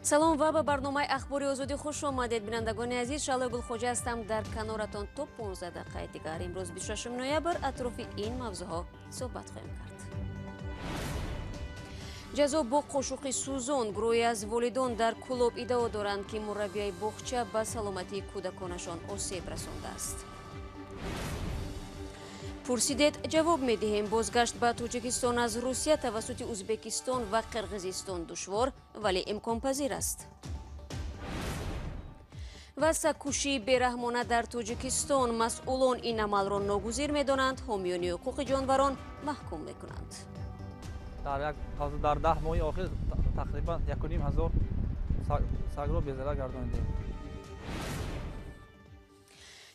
салом ва ба барномаи ахбори озодӣ хуш омадед. бинандагони азиз, Шалои Гулхоҷа ҳастам дар каноратон то 15 дақиқаи дигар. имрӯз 26 ноябр атрофи ин мавзӯъҳо суҳбат хоҳем кард. ҷазо бо қошуқи сӯзон. гурӯҳе аз волидон дар Кӯлоб иддао доранд, ки мураббияи боғча ба саломатии кӯдаконашон осеб расондааст. пурсидед, ҷавоб медиҳем. бозгашт ба Тоҷикистон аз Русия тавассути Узбекистон ва Қирғизистон душвор, вале имконпазир аст. ва сагкушии бераҳмона дар Тоҷикистон. масъулон ин амалро ногузир медонанд, ҳомиёни ҳуқуқи ҷонварон маҳкум мекунанд. дар 10 моҳи охир тақрибан 1500 сагро безара гардонидем.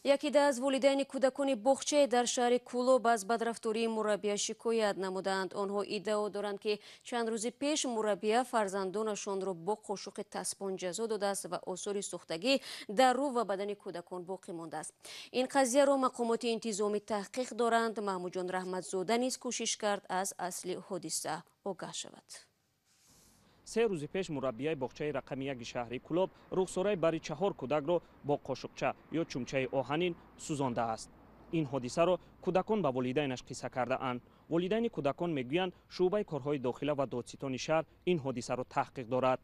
Яке аз волидайни кӯдакони боғчае дар шаҳри Кӯлоб аз бадрафтории мураббия шикоят намуданд. онҳо иддао доранд, ки чанд рӯзи пеш мураббия фарзандонашонро бо қошуқи таспон ҷазо додааст ва осори сӯхтагӣ дар рӯ ва бадани кӯдакон боқӣ мондааст. ин қазияро мақомоти интизомӣ таҳқиқ доранд. Маҳмуҷон Раҳматзода низ кӯшиш кард аз асли ҳодиса огаҳ шавад. 3 рӯзи пеш мураббияи боғчаи рақами 1 шаҳри Кӯлоб рухсораи бари 4 кӯдакро бо қошуқча ё чумчаи оҳанин сӯзондааст. ин ҳодисаро кӯдакон ба волидайнаш қисса кардаанд. волидайни кӯдакон мегӯянд шуъбаи корҳои дохила ва додситони шаҳр ин ҳодисаро таҳқиқ дорад.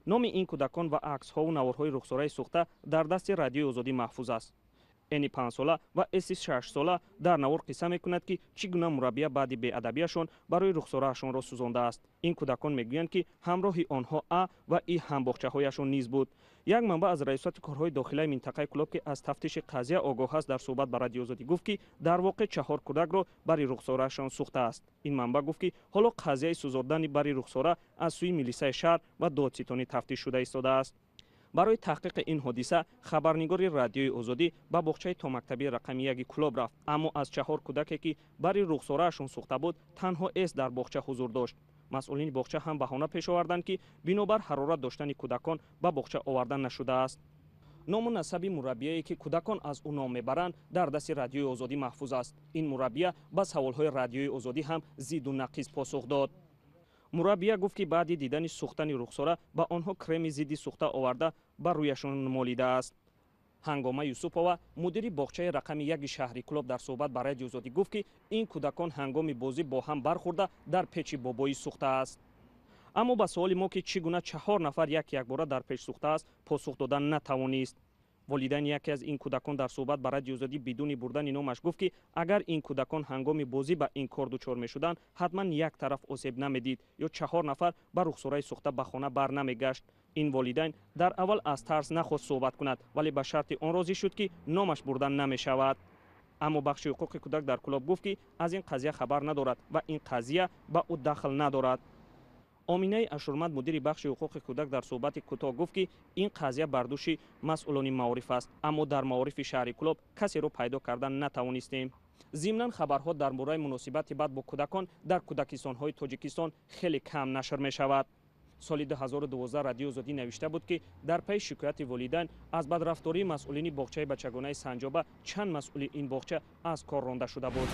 номи ин кӯдакон ва аксҳову наворҳои рухсораи сӯхта дар дасти Радиои Озодӣ маҳфуз аст. эни 5 сола ва эси 6 сола дар навор қисса мекунад, ки чӣ гуна мураббия баъди беадабиашон барои рухсораашонро сӯзондааст. ин кӯдакон мегӯянд, ки ҳамроҳи онҳо А ва И ҳамбоғчаҳояшон низ буд. як манбаъ аз раисати корҳои дохилаи минтақаи Кӯлоб, ки аз тафтиши қазия огоҳ аст, дар суҳбат ба Радиои Озодӣ гуфт, ки дар воқеъ 4 кӯдакро бари рухсораашон сӯхтааст. ин манбаъ гуфт, ки ҳоло қазияи сӯзондани бари рухсора аз сӯи милисаи шаҳр ва додситонӣ тафтиш шуда истодааст. барои таҳқиқи ин ҳодиса хабарнигори Радиои Озодӣ ба боғчаи томактабии рақами 1 Кӯлоб рафт, аммо аз 4 кӯдаке, ки бари рухсораашон сӯхта буд, танҳо эс дар боғча ҳузур дошт. масъулини боғча ҳам баҳона пеш оварданд, ки бинобар ҳарорат доштани кӯдакон ба боғча оварда нашудааст. ному насаби мураббие, ки кӯдакон аз ӯ ном мебаранд, дар дасти Радиои Озодӣ маҳфуз аст. ин мураббия ба саволҳои Радиои Озодӣ ҳам зидду нақиз посух дод. мураббия гуфт, ки баъди дидани сӯхтани рухсора ба онҳо креми зидди сӯхта оварда ба рӯяшон молидааст. ҳангома Юсупова, мудири боғчаи рақами 1 шаҳри Кӯлоб, дар суҳбат ба Радиои Озодӣ гуфт, ки ин кӯдакон ҳангоми бозӣ бо ҳам бархӯрда дар печи бобоӣ сӯхтааст. аммо ба суоли мо, ки чӣ гуна 4 нафар якбора дар печ сӯхтааст, посух додан натавонист. волидайни яке аз ин кӯдакон дар суҳбат ба Радиои Озодӣ бидуни бурдани номаш гуфт, ки агар ин кӯдакон ҳангоми бозӣ ба ин кор дучор мешуданд, ҳатман як тараф осеб намедид ё 4 нафар ба рухсораи сӯхта ба хона бар намегашт. ин волидайн дар аввал аз тарс нахост суҳбат кунад, вале ба шарти он розӣ шуд, ки номаш бурда намешавад. аммо бахши ҳуқуқи кӯдак дар Кӯлоб гуфт, ки аз ин қазия хабар надорад ва ин қазия ба ӯ дахл надорад. оминаи Ашурманд, мудири бахши ҳуқуқи кӯдак, дар суҳбати кӯтоҳ гуфт, ки ин қазия бар дӯши масъулони маориф аст, аммо дар маорифи шаҳри Кӯлоб касеро пайдо кардан натавонистем. зимнан хабарҳо дар бораи муносибати бад бо кӯдакон дар кӯдакистонҳои Тоҷикистон хеле кам нашр мешавад. соли 2012 Радиои Озодӣ навишта буд, ки дар пайи шикояти волидайн аз бадрафтории масъулини боғчаи бачагонаи Санҷоба чанд масъули ин боғча аз кор ронда шуда буд.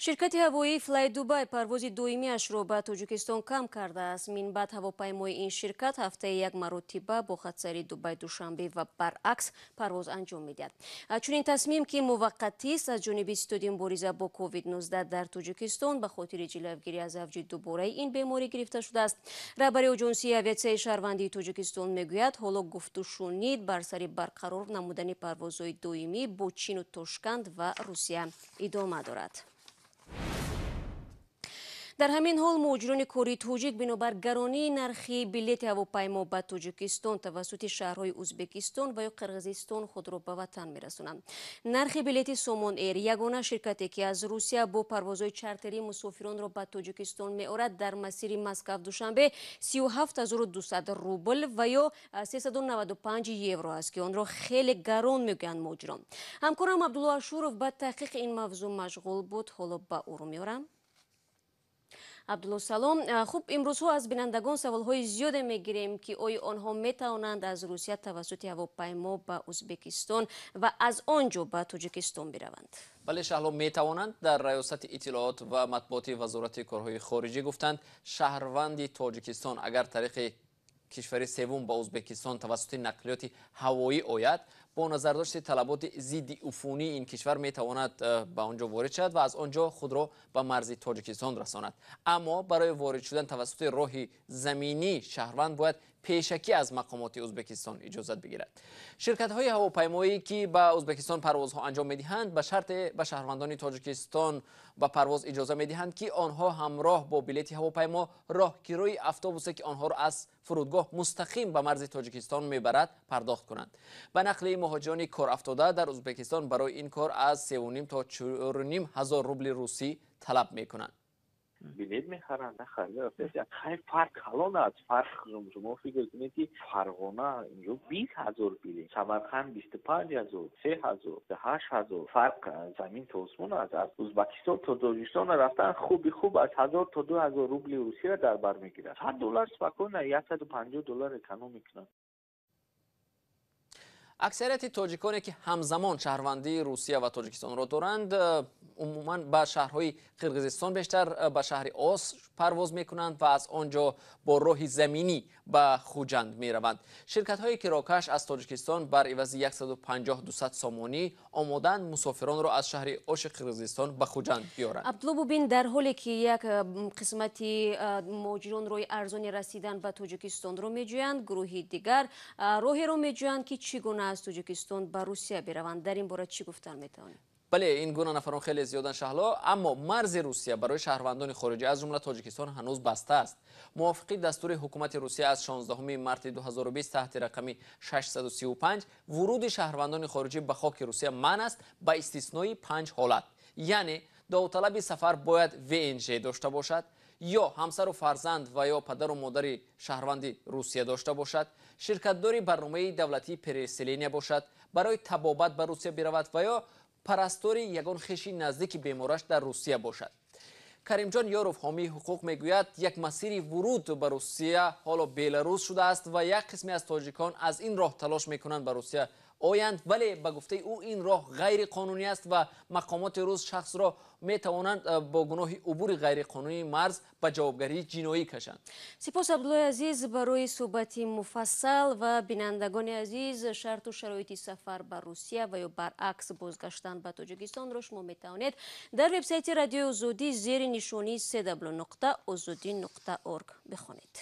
ширкати ҳавоии Fly Dubai парвози доимиашро ба Тоҷикистон кам кардааст. минбаъд ҳавопаймои ин ширкат ҳафтаи 1 маротиба бо хатсари Дубай-Душанбе ва баръакс парвоз анҷом медиҳад. чунин тасмим, ки муваққатист, аз ҷониби Институтии мубориза бо COVID-19 дар Тоҷикистон ба хотири ҷилавгирӣ аз авҷи дубораи ин беморӣ гирифта шудааст. раҳбари оҷонсии авиатсияи шаҳрвандии Тоҷикистон мегӯяд, ҳоло гуфтушунид бар сари барқарор намудани парвозҳои доимӣ бо Чину Тошканд ва Русия идома дорад. дар ҳамин ҳол муҳоҷирони кори тоҷик бинобар гаронии нархи билети ҳавопаймо ба Тоҷикистон тавассути шаҳрҳои Узбекистон ва ё Қирғизистон худро ба ватан мерасонанд. нархи билети Somon Air, ягона ширкате, ки аз Русия бо парвозҳои чартерии мусофиронро ба Тоҷикистон меорад, дар масири Москав-Душанбе 37200 рубл ва ё 395 евро аст, ки онро хеле гарон мегӯянд муҳоҷирон. ҳамкорам Абдулло Ашуров ба таҳқиқи ин мавзӯъ машғул буд. ҳоло ба ӯру меорам. Абдулло салом. хуб, имрӯзҳо аз бинандагон саволҳои зиёде мегирем, ки оё онҳо метавонанд аз Русия тавассути ҳавопаймо ба Узбекистон ва аз он ҷо ба Тоҷикистон бираванд? бале шаҳло метавонанд. дар раёсати иттилоот ва матбуоти вазорати корҳои хориҷӣ гуфтанд, шаҳрванди Тоҷикистон агар тариқи کشور سوم به ازبکستان توسط نقلیات هوایی آید، با نظرداشت طلبات ضد عفونی این کشور می تواند به آنجا وارد شود و از آنجا خود را به مرز تاجیکستان رساند. اما برای وارد شدن توسط راه زمینی شهروند باید پیشکی از مقامات ازبکستان اجازت بگیرد. شرکت های هواپیمایی که به ازبکستان پروازها انجام میدهند به شرط به شهروندان تاجیکستان به پرواز اجازه میدهند که آنها همراه با بلیط هواپیما راهگیری اتوبوسی که آنها را از فرودگاه مستقیم به مرز تاجیکستان میبرد پرداخت کنند. به نقل مهاجران کار افتاده در ازبکستان برای این کار از 3.5 تا 4.5 هزار روبل روسی طلب میکنند. بلیط میخرن نخرده خیلی فرق کلان است. فرق شما فکر کنید که فرغانه اینجا 20,000 بلیط، سمرقند 25,000، 3,000، 8,000 فرق زمین تا آسمان است. از ازبکستان تا تاجیکستان رفتن خوب از 1,000 تا 2,000 روبل روسی را در بر میگیرد. $100 فکر 150 دلار اکانوم میکنن. اکثریت تاجیکانی که همزمان شهروندی روسیه و تاجیکستان را دارند عموما به شهرهای قرقیزستان بیشتر به شهر آس پرواز میکنند و از آنجا با راه زمینی به خوجند میروند. شرکت های کراکش از تاجیکستان بر عوض 150-200 سامانی آمادند مسافران را از شهر آش قرقیزستان به خوجند بیارند. عبدالله ببین، در حالی که یک قسمتی مهاجران روی ارزان رسیدن به تاجیکستان رو میجویند، گروهی دیگر راهی رو میجویند که چگونه از تاجیکستان به روسیه بروند. در این باره چی گفتن میتوانید؟ بله، این گونه نفران خیلی زیادن شهلا، اما مرز روسیه برای شهروندان خارجی از جمله تاجیکستان هنوز بسته است. موافق دستور حکومت روسیه از 16 مارس 2020 تحت رقم 635 ورود شهروندان خارجی به خاک روسیه منع است به استثنای 5 حالت. یعنی داوطلب سفر باید VNG داشته باشد، یا همسر و فرزند و یا پدر و مادر شهروند روسیه داشته باشد، شرکتداری برنامه دولتی پرسلینیا باشد، برای طبابت به روسیه برود و یا پرستاری یگان خویشی نزدیک بیمارش در روسیه باشد. کریم جان یاروف حامی حقوق میگوید یک مسیر ورود به روسیه حالا بیلاروس شده است و یک قسمی از تاجیکان از این راه تلاش میکنند به روسیه آیند، ولی به گفته او این راه غیر قانونی است و مقامات روس شخص را میتوانند با گناه عبور غیر قانونی مرز به جوابگری جنایی کشند. سپاس عبدالله عزیز برای صحبت مفصل. و بینندگان عزیز، شرط و شرایط سفر به روسیه و یا برعکس بازگشتن به تاجیکستان را شما میتوانید در وبسایت رادیو آزادی زیر نشانی www.azadi.org بخوانید.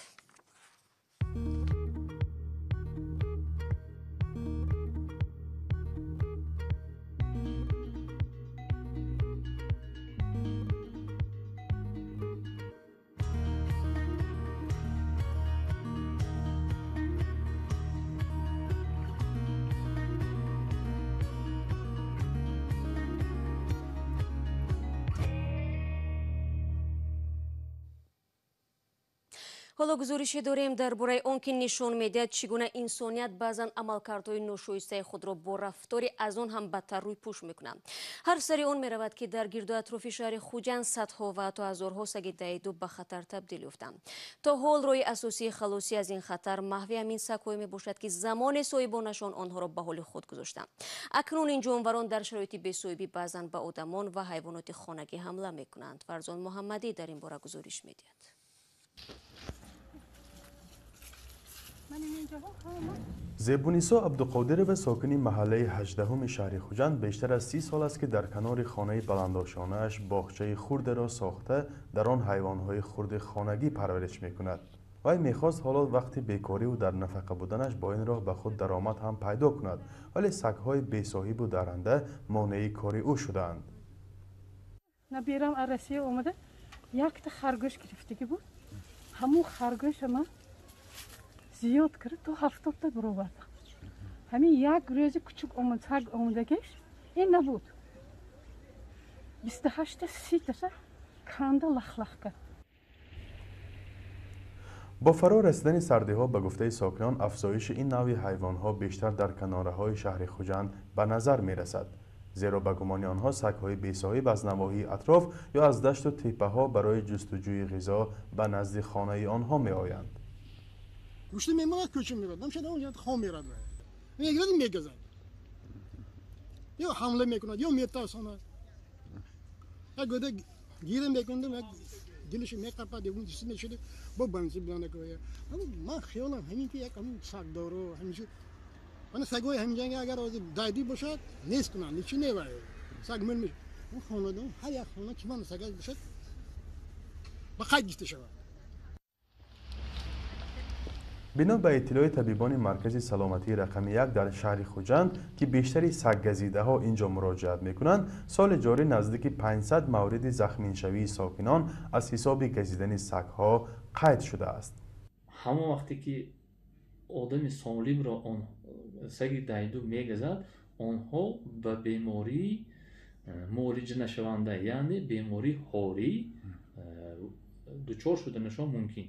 حالا گزارشی داریم درباره آنکه نشان میدهد چگونه انسانیت بعضا عملکردهای ناشایسته خود را با رفتاری از آن هم بدتر روی پوش میکنند. هر سری آن میرود که در گرد و اطراف شهر خوجند صدها و حتی هزارها سگ دهیدو به خطر تبدیل یافتند. تا حال راه اساسی خلاصی از این خطر محو همین سگ‌های میباشد که زمان صاحبانشان آنها را به حال خود گذاشتند. اکنون این جانوران در شرایط بی‌صاحبی بعضا به آدمان و حیوانات خانگی حمله میکنند. فرزان محمدی در این باره گزارش میدهد. زیبونیسا عبدالقادر و ساکنی محله 18 شهر خوجند بیشتر از 30 سال است که در کنار خانه بلندآشانه‌اش باغچه خرد را ساخته در آن حیوانات خرد خانگی پرورش می‌کند. وی می‌خواست حالا وقتی بیکاری و در نفقه بودنش با این راه به خود درآمد هم پیدا کند، ولی سگ‌های بی‌صاحب و درنده مانع کار او شدند. نبیرم عروسی اومده یک تا خرگوش گرفتگی بود. همون خرگوش ما زیاد کرد تو 70 تا برآورد. همین یک روز کوچک اومد سگ اومدگیش این نبود. 28 تا 30 تا کنده لخ کرد. با فرا رسیدن سردی‌ها به گفته ساکنان افزایش این نوع حیوان‌ها بیشتر در کناره‌های شهر خوجند به نظر می‌رسد، زیرا به گمان آنها سگ‌های بی‌صاحب از نواحی اطراف یا از دشت و تپه‌ها برای جستجوی غذا به نزد خانه آنها می‌آیند. گوشت میمونه کوچم میرد نمیشه اونجا خام میرد میگرد میگزن یا حمله میکنه یا میتاسونه یک گوده گیرم میکنه دلش میقپه دیگه چیزی نشده با بنزین بلند کنه. اما من خیالم همین که یک همون سگ داره همیشه من سگای همین جنگ اگر از دایدی باشد نیست کنن چی نمیبره سگ من میشه اون خانواده هر یک خانه که من سگ باشد با قید گفته شود. بنا به اطلاع طبیبان مرکز سلامتی رقم 1 در شهر خوجند که بیشتری سگ‌گزیده ها اینجا مراجعت میکنند، سال جاری نزدیک 500 مورد زخمینشوی ساکنان از حساب گزیدن سگ‌ها قید شده است. همون وقتی که آدم سالم را آن سگ دایدو میگذد، آنها به بیماری معالجه نشونده یعنی بیماری هاری دچار شدنشان ممکن.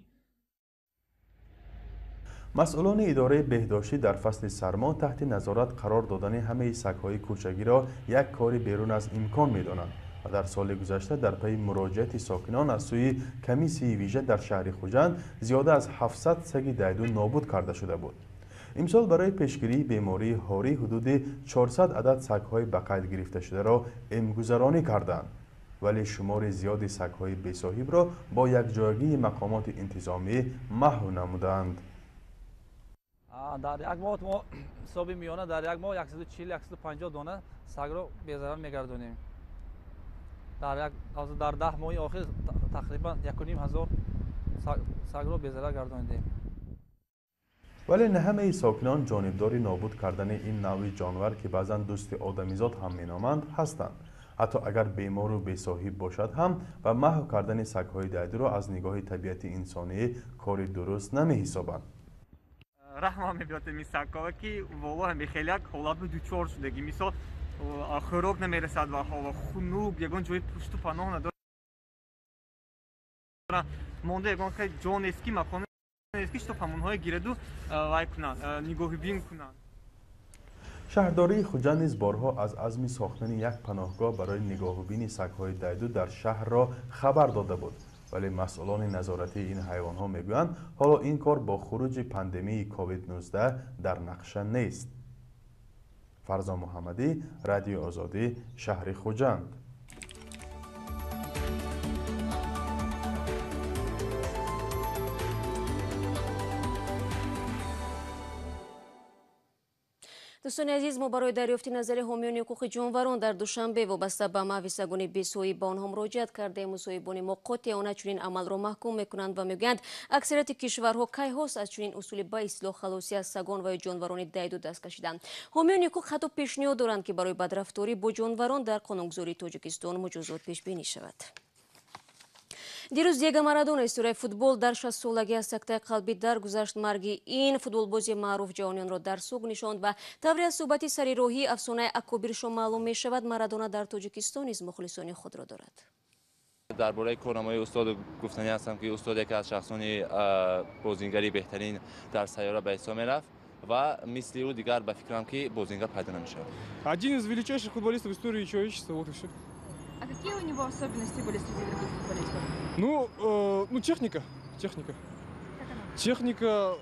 مسئولان اداره بهداشتی در فصل سرما تحت نظارت قرار دادن همه سگ‌های کوچگی را یک کار بیرون از امکان می‌دانند و در سال گذشته در پی مراجعت ساکنان از سوی کمیسیون ویژه در شهر خوجند زیاده از 700 سگ دایدو نابود کرده شده بود. امسال برای پیشگیری بیماری هاری حدود 400 عدد سگ‌های به قید گرفته شده را امگذرانی کردند، ولی شمار زیادی سگ‌های بی‌صاحب را با یکجایگی مقامات انتظامی محو نمودند. در یک ماه ما حساب میانه در یک ماه 140-150 دانه سگ را بی‌ضرر میگردانیم. در 10 ماه آخر تقریبا 1500 سگ را بی‌ضرر گردانیدیم. ولی نه همه ساکنان جانبدار نابود کردن این نوع جانور که بعضا دوست آدمیزاد هم مینامند هستند. حتی اگر بیمار و بی‌صاحب باشد هم و محو کردن سگ‌های دایدو را از نگاه طبیعت انسانی کار درست نمی‌حسابند. رحم میاد این سگ‌ها که والله هم خیلی حالت دوچار شدگی مثلا خوراک نمیرسد و خنوق یگان جای پشت و پناه نداره مونده یگان که جان اسکی مکان اسکی شتو همونهای گیردو وای کنن نگاهی بین کنن. شهرداری خوجند نیز بارها از عزم ساختن یک پناهگاه برای نگاهبین سگ‌های دایدو در شهر را خبر داده بود، ولی مسئولان نظارتی این حیوان‌ها میگویند حالا این کار با خروج پاندمی کووید 19 در نقشه نیست. فرزا محمدی، رادیو آزادی، شهر خوجند. دوستان عزیز، ما برای دریافت نظر حامیان حقوق جانوران در دوشنبه وابسته به محو سگان بی‌صاحب به آنها مراجعت کردیم. مصاحبان ما قاطع آن چنین عمل را محکوم میکنند و میگویند اکثریت کشورها کی هاست از چنین اصول به اصلاح خلاصی از سگان و جانوران دایدو دست کشیدند. حامیان حقوق حتی پیشنهاد دارند که برای بدرفتاری با جانوران در قانونگذاری تاجیکستان مجازات پیش بینی شود. دیروز دیگو مارادونا استورای فوتبال در 60 سالگی از سکته قلبی درگذشت. مرگ این فوتبالبازی معروف جهانیان را در سوگ نشاند و طوری از صحبتی سری راهی افسانه اکابرشان معلوم می شود. مارادونا در تاجیکستان نیز مخلصان خود را دارد. درباره کارنامه استاد گفتنی هستم که استاد یکی از شخصان بازیگری بهترین در سیاره به حساب میرفت و مثل او دیگر به فکرم که بازیگر پیدا نمیشه. Один из величайших футболистов в истории человечества, вот и все. А какие у него особенности были среди других футболистов? Ну, техника. Техника,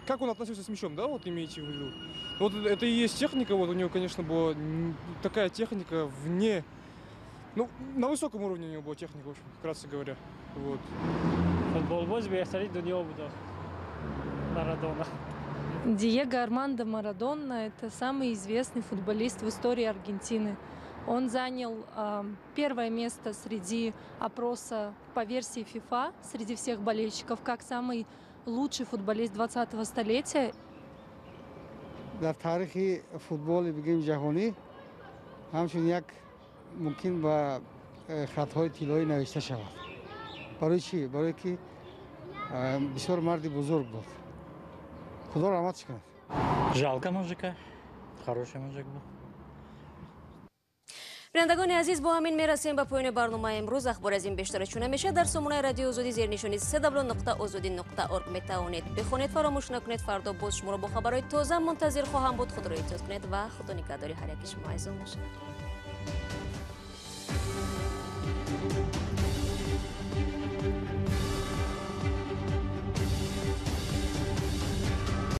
как он относился с мячом, да, вот имеете в виду? Вот это и есть техника, вот у него, конечно, была такая техника вне, ну, на высоком уровне у него была техника, в общем, вкратце говоря, вот. Футболбоз бехтарин дунё буда. Марадона. Диего Армандо Марадона – это самый известный футболист в истории Аргентины. Он занял первое место среди опроса по версии FIFA среди всех болельщиков как самый лучший футболист 20-го столетия. در تاریخ فوتبال بگیم جهانی همچون یک ممکن با خطهای طلایی نوشته شود. برای چی؟ برای که بسیار مرد بزرگ بود. خدا رحمتش کنه. Жалко мужика. Хороший мужик был. بینندگان عزیز، با همین میرسیم به پایان برنامه امروز. اخبار از این بیشتر چونه میشه در سامانه رادیو آزادی زیر نشانی www.azadi.org میتوانید بخونید. فراموش نکنید فردا باز شما را با خبرهای تازه منتظر خواهم بود. خدا را حفظ کنید و خدا نگهداری هر یک شما.